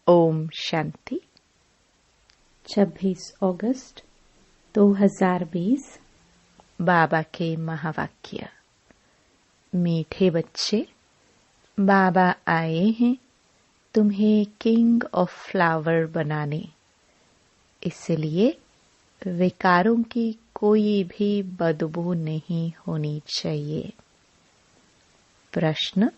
ओम शांति। 26 अगस्त 2020। बाबा के महावाक्य। मीठे बच्चे, बाबा आए हैं तुम्हें किंग ऑफ फ्लावर बनाने, इसलिए विकारों की कोई भी बदबू नहीं होनी चाहिए। प्रश्न: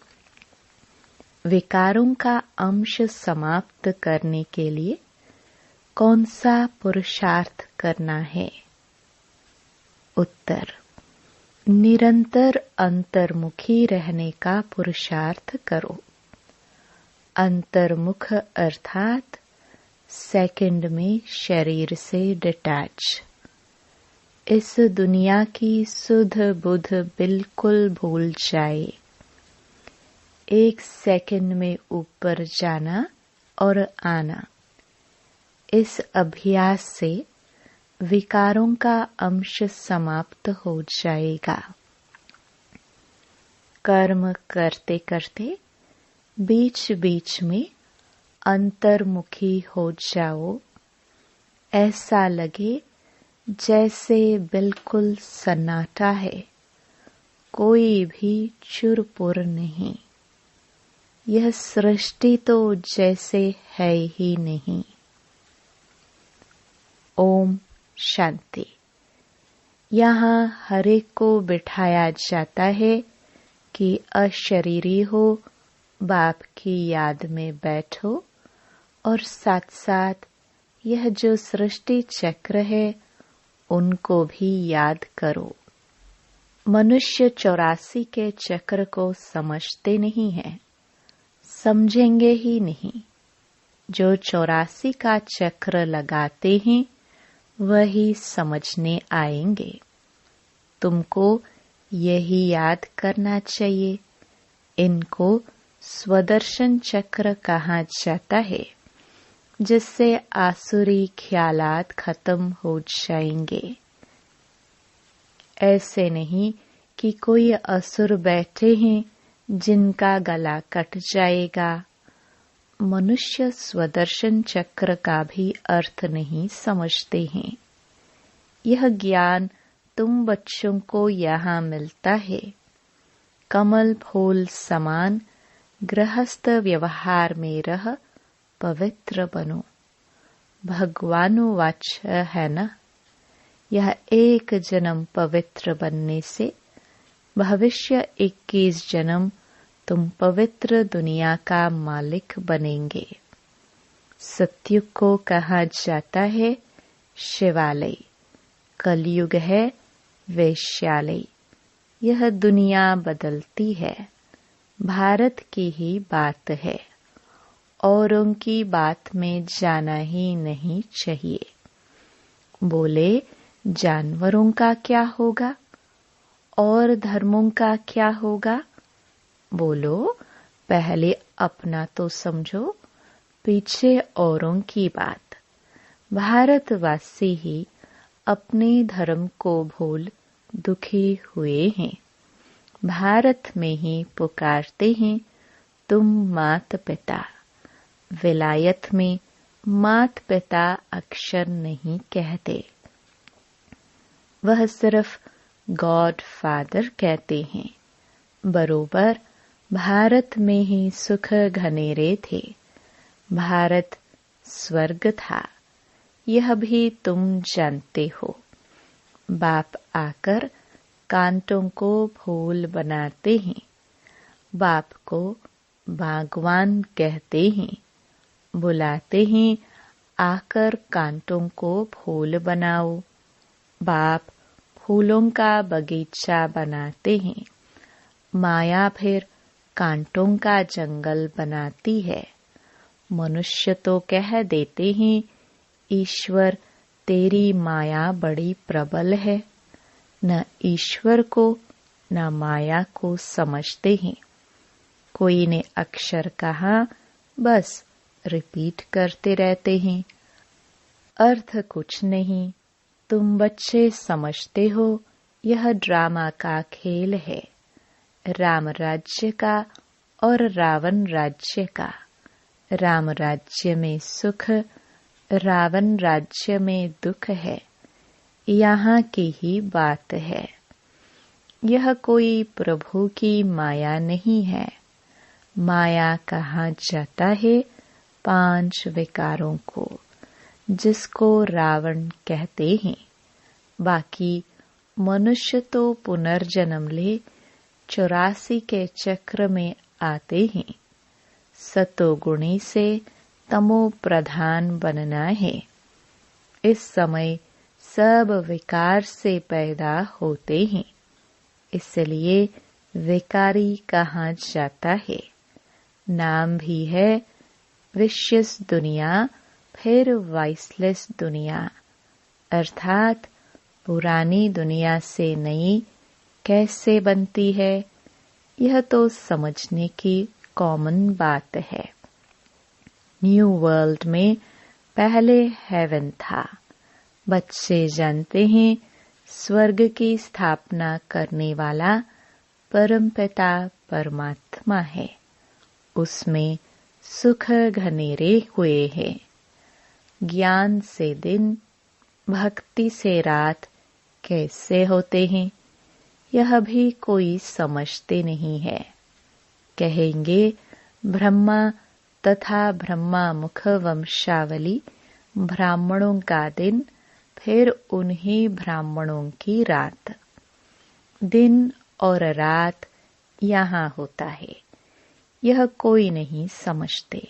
विकारों का अंश समाप्त करने के लिए कौन सा पुरुषार्थ करना है? उत्तर: निरंतर अंतर्मुखी रहने का पुरुषार्थ करो। अंतर्मुख अर्थात सेकंड में शरीर से डिटैच। इस दुनिया की सुध बुध बिल्कुल भूल जाए। एक सेकंड में ऊपर जाना और आना, इस अभ्यास से विकारों का अंश समाप्त हो जाएगा। कर्म करते करते बीच बीच में अंतर्मुखी हो जाओ। ऐसा लगे जैसे बिल्कुल सन्नाटा है, कोई भी चुरपुर नहीं। यह सृष्टि तो जैसे है ही नहीं। ओम शांति। यहाँ हर एक को बिठाया जाता है कि अशरीरी हो, बाप की याद में बैठो और साथ साथ यह जो सृष्टि चक्र है उनको भी याद करो। मनुष्य 84 के चक्र को समझते नहीं है, समझेंगे ही नहीं। जो 84 का चक्र लगाते हैं वही समझने आएंगे। तुमको यही याद करना चाहिए। इनको स्वदर्शन चक्र कहा जाता है, जिससे आसुरी ख्यालात खत्म हो जाएंगे। ऐसे नहीं कि कोई असुर बैठे हैं जिनका गला कट जाएगा। मनुष्य स्वदर्शन चक्र का भी अर्थ नहीं समझते हैं। यह ज्ञान तुम बच्चों को यहाँ मिलता है। कमल फूल समान गृहस्थ व्यवहार में रह पवित्र बनो। भगवानुवाच है न, यह एक जन्म पवित्र बनने से भविष्य 21 जन्म तुम पवित्र दुनिया का मालिक बनेंगे। सतयुग को कहा जाता है शिवालय, कलयुग है वैश्यालय। यह दुनिया बदलती है, भारत की ही बात है। औरों की बात में जाना ही नहीं चाहिए। बोले जानवरों का क्या होगा और धर्मों का क्या होगा? बोलो पहले अपना तो समझो, पीछे औरों की बात। भारतवासी ही अपने धर्म को भूल दुखी हुए हैं। भारत में ही पुकारते हैं तुम मात पिता। विलायत में मात पिता अक्षर नहीं कहते, वह सिर्फ गॉड फादर कहते हैं। बरोबर भारत में ही सुख घनेरे थे। भारत स्वर्ग था, यह भी तुम जानते हो। बाप आकर कांटों को फूल बनाते हैं। बाप को बागवान कहते हैं। बुलाते हैं आकर कांटों को फूल बनाओ। बाप फूलों का बगीचा बनाते हैं। माया फिर कांटों का जंगल बनाती है। मनुष्य तो कह देते हैं ईश्वर तेरी माया बड़ी प्रबल है। न ईश्वर को न माया को समझते हैं। कोई ने अक्षर कहा, बस रिपीट करते रहते हैं। अर्थ कुछ नहीं। तुम बच्चे समझते हो यह ड्रामा का खेल है, राम राज्य का और रावण राज्य का। राम राज्य में सुख, रावण राज्य में दुख है, यहाँ की ही बात है। यह कोई प्रभु की माया नहीं है। माया कहा जाता है 5 विकारों को, जिसको रावण कहते हैं। बाकी मनुष्य तो पुनर्जन्म ले 84 के चक्र में आते हैं। सतोगुणी से तमो प्रधान बनना है। इस समय सब विकार से पैदा होते हैं, इसलिए विकारी कहा जाता है। नाम भी है विशेष दुनिया, फिर वाइसलेस दुनिया, अर्थात पुरानी दुनिया से नई कैसे बनती है, यह तो समझने की कॉमन बात है। न्यू वर्ल्ड में पहले हेवन था। बच्चे जानते हैं स्वर्ग की स्थापना करने वाला परमपिता परमात्मा है। उसमें सुख घनेरे हुए हैं। ज्ञान से दिन, भक्ति से रात कैसे होते हैं, यह भी कोई समझते नहीं है। कहेंगे ब्रह्मा तथा ब्रह्मा मुख वंशावली ब्राह्मणों का दिन, फिर उन्हीं ब्राह्मणों की रात। दिन और रात यहाँ होता है, यह कोई नहीं समझते।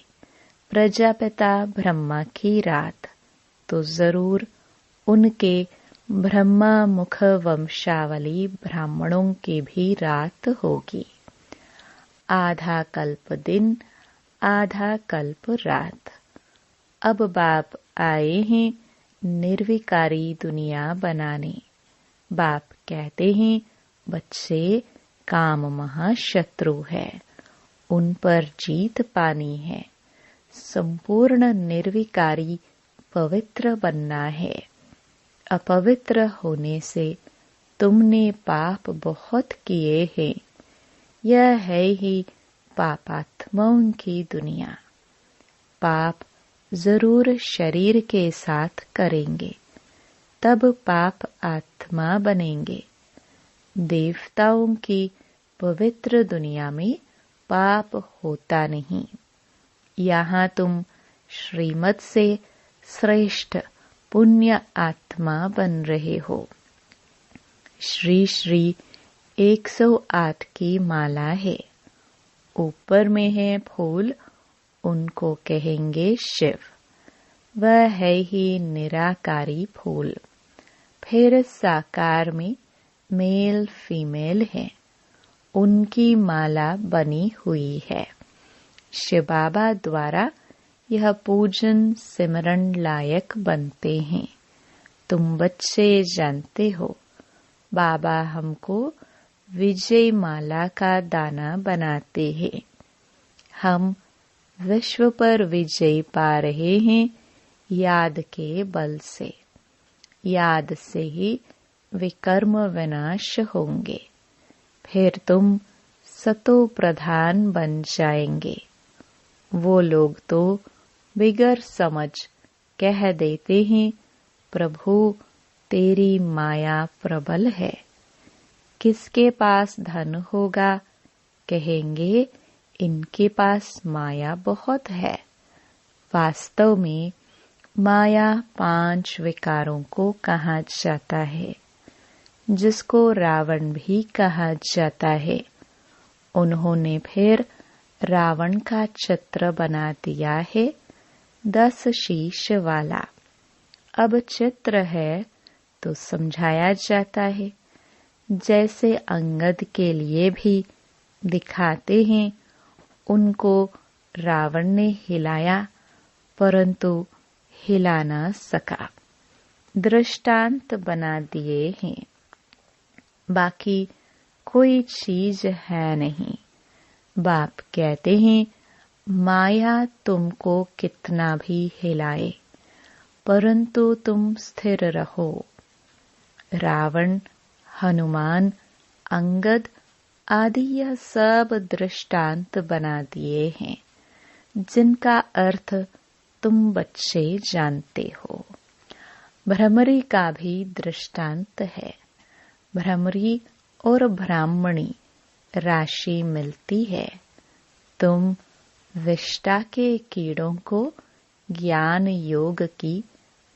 प्रजापिता ब्रह्मा की रात तो जरूर उनके ब्रह्मा मुख वंशावली ब्राह्मणों की भी रात होगी। आधा कल्प दिन, आधा कल्प रात। अब बाप आए हैं निर्विकारी दुनिया बनाने। बाप कहते हैं बच्चे काम महाशत्रु है, उन पर जीत पानी है। संपूर्ण निर्विकारी पवित्र बनना है। अपवित्र होने से तुमने पाप बहुत किए हैं। यह है ही पापात्माओं की दुनिया। पाप जरूर शरीर के साथ करेंगे, तब पाप आत्मा बनेंगे। देवताओं की पवित्र दुनिया में पाप होता नहीं। यहाँ तुम श्रीमत से श्रेष्ठ पुण्य आत्मा बन रहे हो। श्री श्री 108 की माला है। ऊपर में है फूल, उनको कहेंगे शिव। वह है ही निराकारी फूल। फिर साकार में मेल फीमेल है, उनकी माला बनी हुई है। शिव बाबा द्वारा यह पूजन सिमरन लायक बनते हैं। तुम बच्चे जानते हो, बाबा हमको विजय माला का दाना बनाते हैं। हम विश्व पर विजय पा रहे हैं याद के बल से। याद से ही विकर्म विनाश होंगे। फिर तुम सतो प्रधान बन जाएंगे। वो लोग तो बिगर समझ कह देते हैं प्रभु तेरी माया प्रबल है। किसके पास धन होगा, कहेंगे इनके पास माया बहुत है। वास्तव में माया 5 विकारों को कहा जाता है, जिसको रावण भी कहा जाता है। उन्होंने फिर रावण का चित्र बना दिया है 10 शीश वाला। अब चित्र है तो समझाया जाता है। जैसे अंगद के लिए भी दिखाते हैं, उनको रावण ने हिलाया परंतु हिला न सका। दृष्टांत बना दिए हैं, बाकी कोई चीज है नहीं। बाप कहते हैं माया तुमको कितना भी हिलाए, परंतु तुम स्थिर रहो। रावण, हनुमान, अंगद आदि यह सब दृष्टांत बना दिए हैं, जिनका अर्थ तुम बच्चे जानते हो। भ्रमरी का भी दृष्टांत है। भ्रमरी और ब्राह्मणी राशि मिलती है। तुम विष्टा के कीड़ों को ज्ञान योग की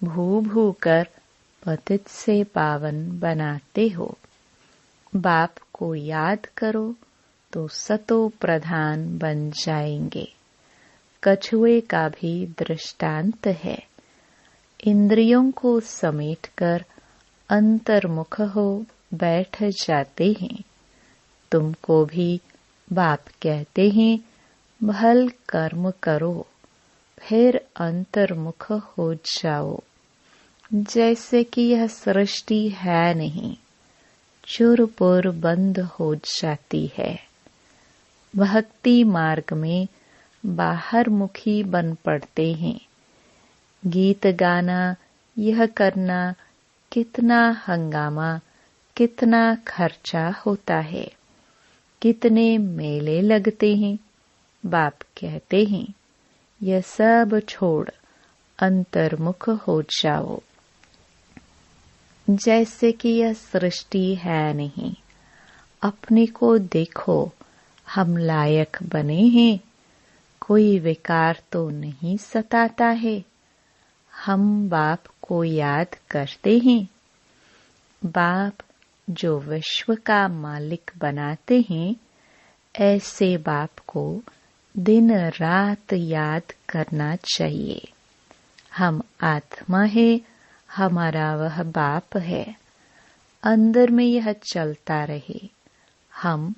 भू भू कर पतित से पावन बनाते हो। बाप को याद करो तो सतो प्रधान बन जाएंगे। कछुए का भी दृष्टांत है। इंद्रियों को समेटकर अंतर्मुख हो बैठ जाते हैं। तुमको भी बाप कहते हैं भल कर्म करो, फिर अंतर्मुख हो जाओ। जैसे कि यह सृष्टि है नहीं, चुरपुर बंद हो जाती है। भक्ति मार्ग में बाहर मुखी बन पड़ते हैं। गीत गाना, यह करना, कितना हंगामा, कितना खर्चा होता है, कितने मेले लगते हैं। बाप कहते हैं यह सब छोड़ अंतर्मुख हो जाओ। जैसे कि यह सृष्टि है नहीं, अपने को देखो, हम लायक बने हैं। कोई विकार तो नहीं सताता है। हम बाप को याद करते हैं। बाप जो विश्व का मालिक बनाते हैं, ऐसे बाप को दिन रात याद करना चाहिए। हम आत्मा है, हमारा वह बाप है। अंदर में यह चलता रहे। हम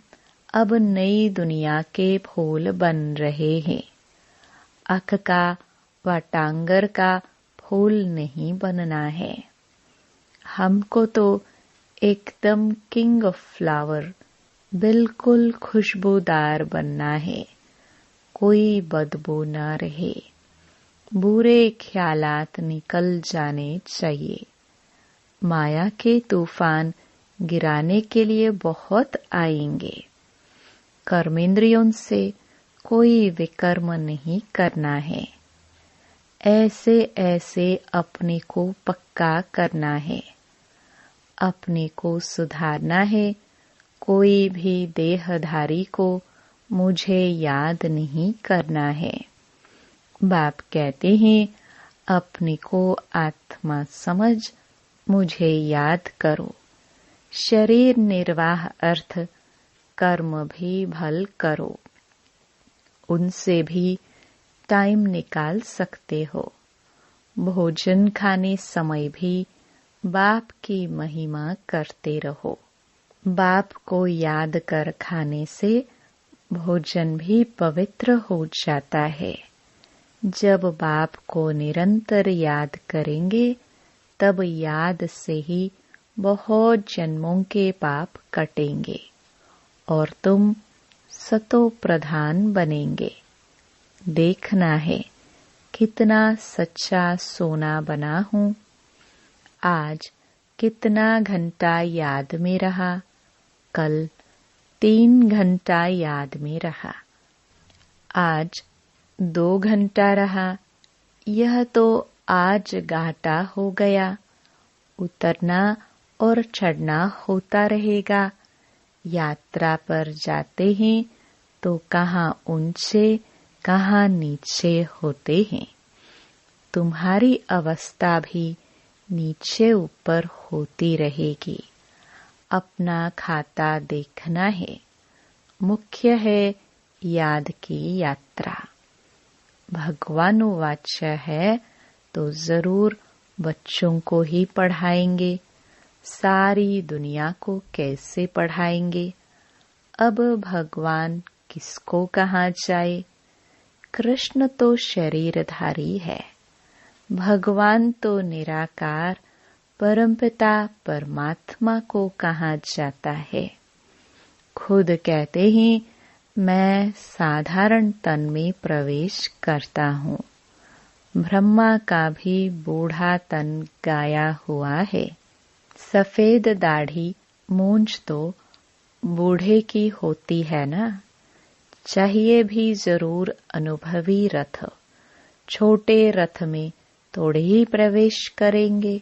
अब नई दुनिया के फूल बन रहे हैं। अख का व टांगर का फूल नहीं बनना है। हमको तो एकदम किंग ऑफ फ्लावर, बिल्कुल खुशबूदार बनना है। कोई बदबू न रहे। बुरे ख्यालात निकल जाने चाहिए। माया के तूफान गिराने के लिए बहुत आएंगे। कर्मेंद्रियों से कोई विकर्म नहीं करना है। ऐसे ऐसे अपने को पक्का करना है। अपने को सुधारना है। कोई भी देहधारी को मुझे याद नहीं करना है। बाप कहते हैं अपने को आत्मा समझ मुझे याद करो। शरीर निर्वाह अर्थ कर्म भी भल करो। उनसे भी टाइम निकाल सकते हो। भोजन खाने समय भी बाप की महिमा करते रहो। बाप को याद कर खाने से भोजन भी पवित्र हो जाता है। जब बाप को निरंतर याद करेंगे, तब याद से ही बहुत जन्मों के पाप कटेंगे और तुम सतो प्रधान बनेंगे। देखना है कितना सच्चा सोना बना हूँ। आज कितना घंटा याद में रहा, कल 3 घंटा याद में रहा, आज 2 घंटा रहा। यह तो आज घाटा हो गया। उतरना और चढ़ना होता रहेगा। यात्रा पर जाते हैं तो कहाँ ऊंचे कहाँ नीचे होते हैं। तुम्हारी अवस्था भी नीचे ऊपर होती रहेगी। अपना खाता देखना है। मुख्य है याद की यात्रा। भगवान वाच्य है तो जरूर बच्चों को ही पढ़ाएंगे। सारी दुनिया को कैसे पढ़ाएंगे। अब भगवान किसको कहाँ जाए। कृष्ण तो शरीरधारी है। भगवान तो निराकार परमपिता परमात्मा को कहाँ जाता है। खुद कहते हैं मैं साधारण तन में प्रवेश करता हूँ। ब्रह्मा का भी बूढ़ा तन गाया हुआ है। सफेद दाढ़ी मूंछ तो बूढ़े की होती है ना। चाहिए भी जरूर अनुभवी रथ। छोटे रथ में थोड़े ही प्रवेश करेंगे।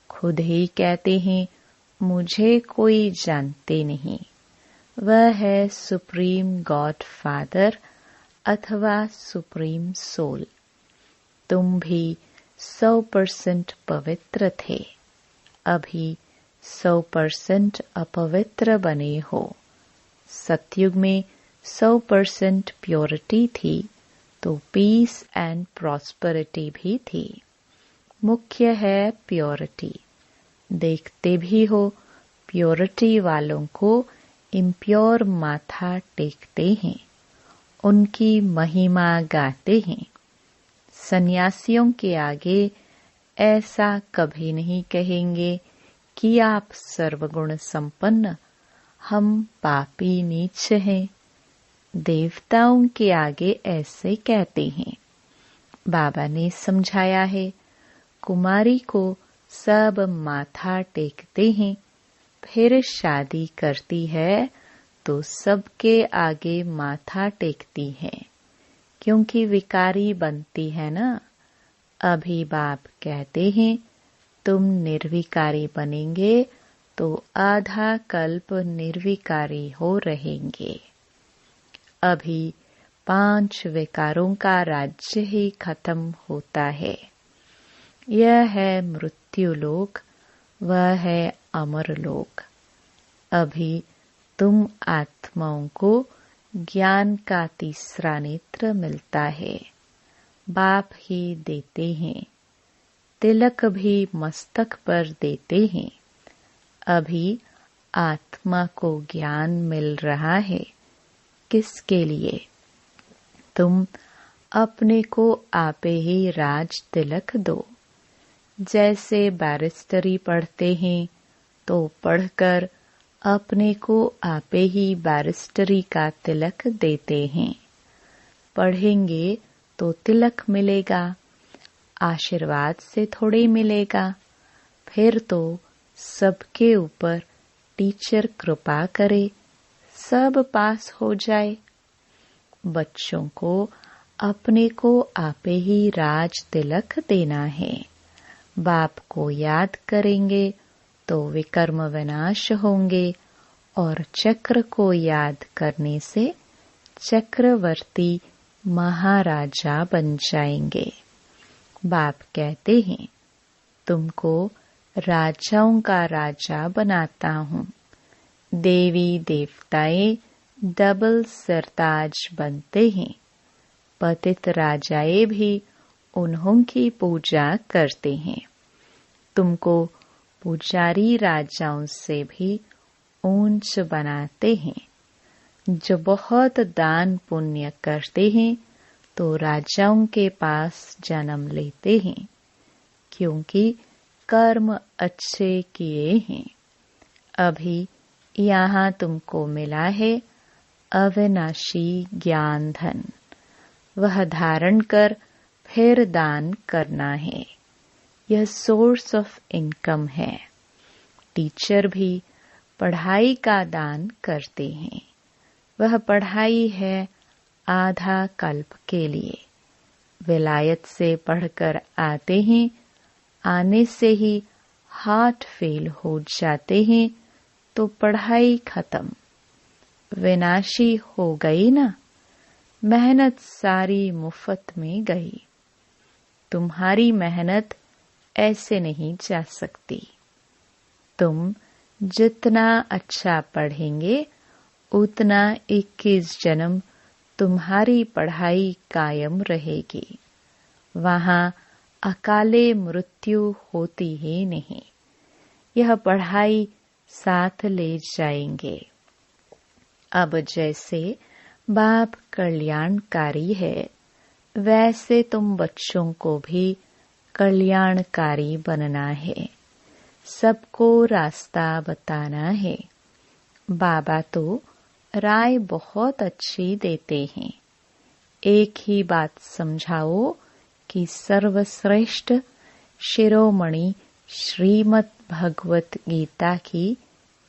खुद ही कहते हैं मुझे कोई जानते नहीं। वह है सुप्रीम गॉड फादर अथवा सुप्रीम सोल। तुम भी 100% पवित्र थे, अभी 100% अपवित्र बने हो। सतयुग में 100% प्योरिटी थी तो पीस एंड प्रॉस्पेरिटी भी थी। मुख्य है प्योरिटी। देखते भी हो प्योरिटी वालों को इम्प्योर माथा टेकते हैं, उनकी महिमा गाते हैं। सन्यासियों के आगे ऐसा कभी नहीं कहेंगे कि आप सर्वगुण संपन्न, हम पापी नीच हैं। देवताओं के आगे ऐसे कहते हैं। बाबा ने समझाया है, कुमारी को सब माथा टेकते हैं, फिर शादी करती है तो सबके आगे माथा टेकती है, क्योंकि विकारी बनती है ना। अभी बाप कहते हैं तुम निर्विकारी बनेंगे तो आधा कल्प निर्विकारी हो रहेंगे। अभी 5 विकारों का राज्य ही खत्म होता है। यह है मृत्यु लोक, वह है अमर लोक। अभी तुम आत्माओं को ज्ञान का तीसरा नेत्र मिलता है। बाप ही देते हैं, तिलक भी मस्तक पर देते हैं। अभी आत्मा को ज्ञान मिल रहा है। किसके लिए? तुम अपने को आपे ही राज तिलक दो। जैसे बैरिस्टरी पढ़ते हैं तो पढ़कर अपने को आपे ही बैरिस्टरी का तिलक देते हैं। पढ़ेंगे तो तिलक मिलेगा, आशीर्वाद से थोड़े मिलेगा। फिर तो सबके ऊपर टीचर कृपा करे, सब पास हो जाए। बच्चों को अपने को आपे ही राज तिलक देना है। बाप को याद करेंगे तो विकर्म विनाश होंगे और चक्र को याद करने से चक्रवर्ती महाराजा बन जाएंगे। बाप कहते हैं तुमको राजाओं का राजा बनाता हूँ। देवी देवताएं डबल सरताज बनते हैं। पतित राजाएं भी उन्हों की पूजा करते हैं। तुमको पुजारी राजाओं से भी ऊंच बनाते हैं। जो बहुत दान पुण्य करते हैं तो राजाओं के पास जन्म लेते हैं, क्योंकि कर्म अच्छे किए हैं। अभी यहाँ तुमको मिला है अविनाशी ज्ञान धन। वह धारण कर फिर दान करना है। यह सोर्स ऑफ इनकम है। टीचर भी पढ़ाई का दान करते हैं। वह पढ़ाई है आधा कल्प के लिए। विलायत से पढ़कर आते हैं, आने से ही हार्ट फेल हो जाते हैं तो पढ़ाई खत्म, विनाशी हो गई ना। मेहनत सारी मुफ्त में गई। तुम्हारी मेहनत ऐसे नहीं जा सकती। तुम जितना अच्छा पढ़ेंगे उतना 21 जन्म तुम्हारी पढ़ाई कायम रहेगी। वहाँ अकाले मृत्यु होती ही नहीं। यह पढ़ाई साथ ले जाएंगे। अब जैसे बाप कल्याणकारी है, वैसे तुम बच्चों को भी कल्याणकारी बनना है। सबको रास्ता बताना है। बाबा तो राय बहुत अच्छी देते हैं। एक ही बात समझाओ कि सर्वश्रेष्ठ शिरोमणि श्रीमद् भगवत गीता की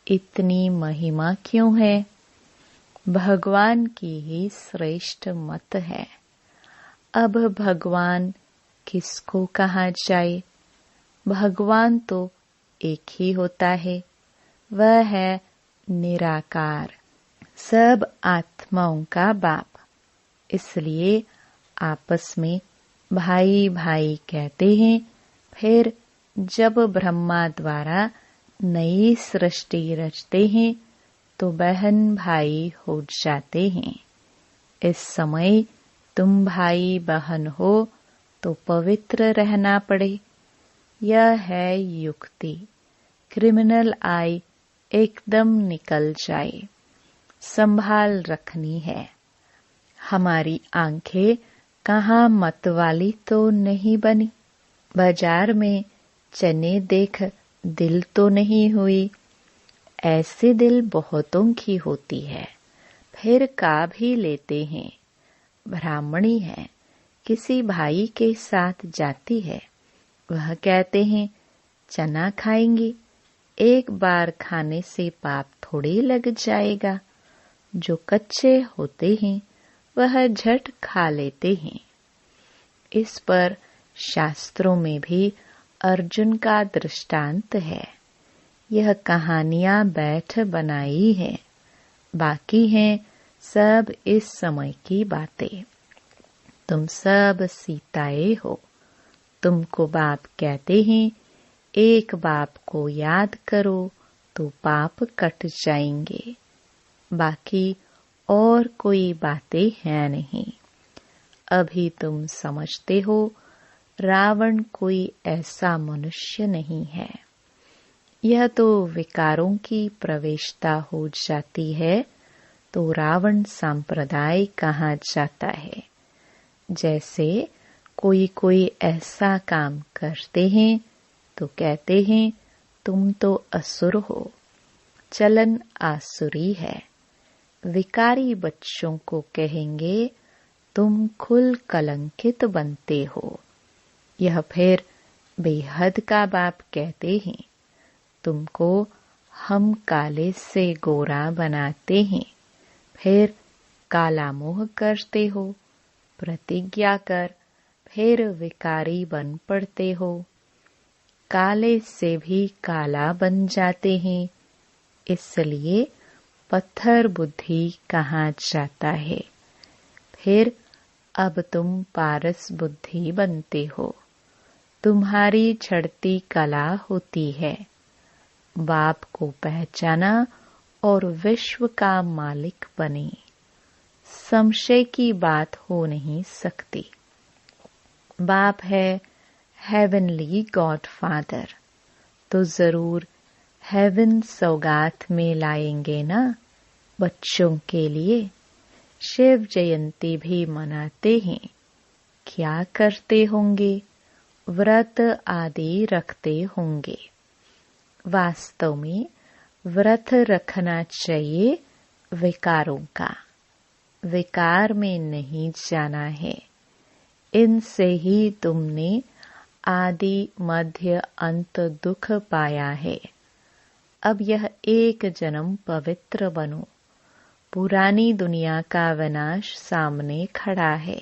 इतनी महिमा क्यों है। भगवान की ही श्रेष्ठ मत है। अब भगवान किसको कहा जाए? भगवान तो एक ही होता है, वह है निराकार, सब आत्माओं का बाप। इसलिए आपस में भाई भाई कहते हैं। फिर जब ब्रह्मा द्वारा नई सृष्टि रचते हैं तो बहन भाई हो जाते हैं। इस समय तुम भाई बहन हो तो पवित्र रहना पड़े। यह है युक्ति। क्रिमिनल आई एकदम निकल जाए, संभाल रखनी है। हमारी आंखें कहाँ मत वाली तो नहीं बनी। बाजार में चने देख दिल तो नहीं हुई। ऐसे दिल बहुतों की होती है, फिर का भी लेते हैं। ब्राह्मणी है, किसी भाई के साथ जाती है। वह कहते हैं चना खाएंगे, एक बार खाने से पाप थोड़ी लग जाएगा। जो कच्चे होते हैं वह झट खा लेते हैं। इस पर शास्त्रों में भी अर्जुन का दृष्टांत है। यह कहानियां बैठ बनाई है, बाकी हैं सब इस समय की बातें। तुम सब सीताएं हो। तुमको बाप कहते हैं, एक बाप को याद करो तो पाप कट जाएंगे। बाकी और कोई बातें हैं नहीं। अभी तुम समझते हो रावण कोई ऐसा मनुष्य नहीं है। यह तो विकारों की प्रवेशता हो जाती है तो रावण संप्रदाय कहा जाता है। जैसे कोई ऐसा काम करते हैं तो कहते हैं तुम तो असुर हो। चलन आसुरी है। विकारी बच्चों को कहेंगे तुम खुल कलंकित बनते हो। यह फिर बेहद का बाप कहते हैं तुमको हम काले से गोरा बनाते हैं, फिर काला मोह करते हो। प्रतिज्ञा कर, फिर विकारी बन पड़ते हो। काले से भी काला बन जाते हैं, इसलिए पत्थर बुद्धि कहा जाता है। फिर अब तुम पारस बुद्धि बनते हो। तुम्हारी चढ़ती कला होती है। बाप को पहचाना और विश्व का मालिक बने। संशय की बात हो नहीं सकती। बाप है हेवनली गॉड फादर, तो जरूर हेवन सौगात में लाएंगे ना बच्चों के लिए। शिव जयंती भी मनाते हैं। क्या करते होंगे? व्रत आदि रखते होंगे। वास्तव में व्रत रखना चाहिए विकारों का। विकार में नहीं जाना है। इनसे ही तुमने आदि मध्य अंत दुख पाया है। अब यह एक जन्म पवित्र बनो। पुरानी दुनिया का विनाश सामने खड़ा है।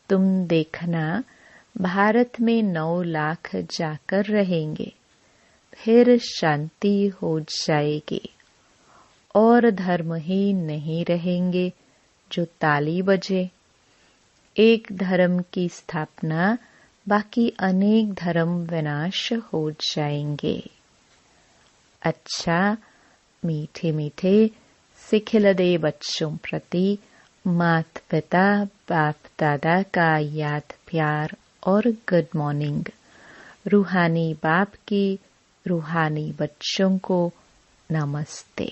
तुम देखना भारत में 9 लाख जाकर रहेंगे, फिर शांति हो जाएगी और धर्म ही नहीं रहेंगे जो ताली बजे। एक धर्म की स्थापना, बाकी अनेक धर्म विनाश हो जाएंगे। अच्छा, मीठे मीठे सिखिलदे बच्चों प्रति मात पिता बाप दादा का याद प्यार और गुड मॉर्निंग। रूहानी बाप की रूहानी बच्चों को नमस्ते।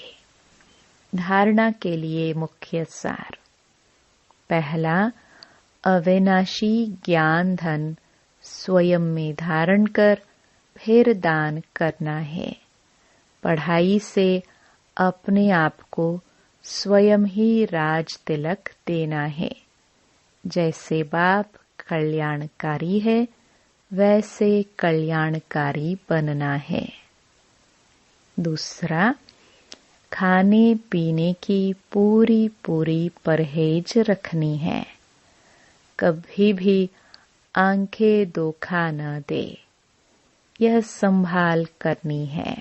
धारणा के लिए मुख्य सार। पहला, अविनाशी ज्ञान धन स्वयं में धारण कर फिर दान करना है। पढ़ाई से अपने आप को स्वयं ही राज तिलक देना है। जैसे बाप कल्याणकारी है, वैसे कल्याणकारी बनना है। दूसरा, खाने पीने की पूरी परहेज रखनी है। कभी भी आंखें धोखा न दे, यह संभाल करनी है।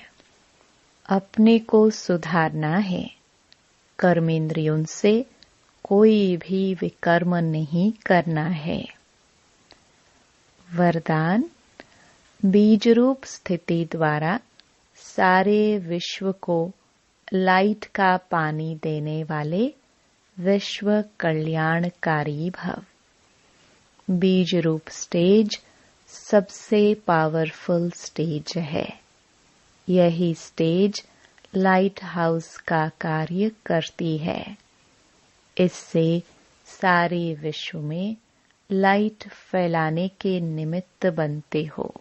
अपने को सुधारना है। कर्मेंद्रियों से कोई भी विकर्म नहीं करना है। वरदान, बीज रूप स्थिति द्वारा सारे विश्व को लाइट का पानी देने वाले विश्व कल्याणकारी भव। बीज रूप स्टेज सबसे पावरफुल स्टेज है। यही स्टेज लाइट हाउस का कार्य करती है। इससे सारे विश्व में लाइट फैलाने के निमित्त बनते हो।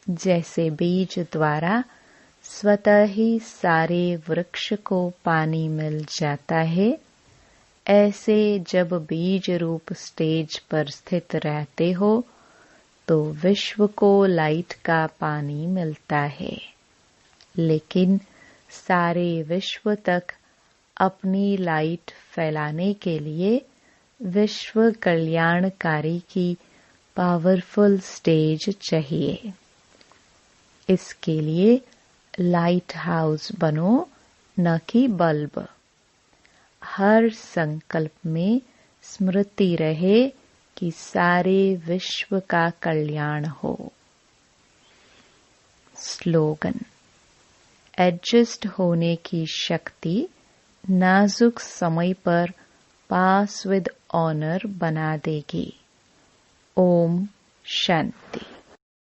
जैसे बीज द्वारा स्वतः ही सारे वृक्ष को पानी मिल जाता है, ऐसे जब बीज रूप स्टेज पर स्थित रहते हो तो विश्व को लाइट का पानी मिलता है। लेकिन सारे विश्व तक अपनी लाइट फैलाने के लिए विश्व कल्याणकारी की पावरफुल स्टेज चाहिए। इसके लिए लाइट हाउस बनो, न कि बल्ब। हर संकल्प में स्मृति रहे कि सारे विश्व का कल्याण हो। स्लोगन, एडजस्ट होने की शक्ति नाजुक समय पर पास विद ऑनर बना देगी। ओम शांति।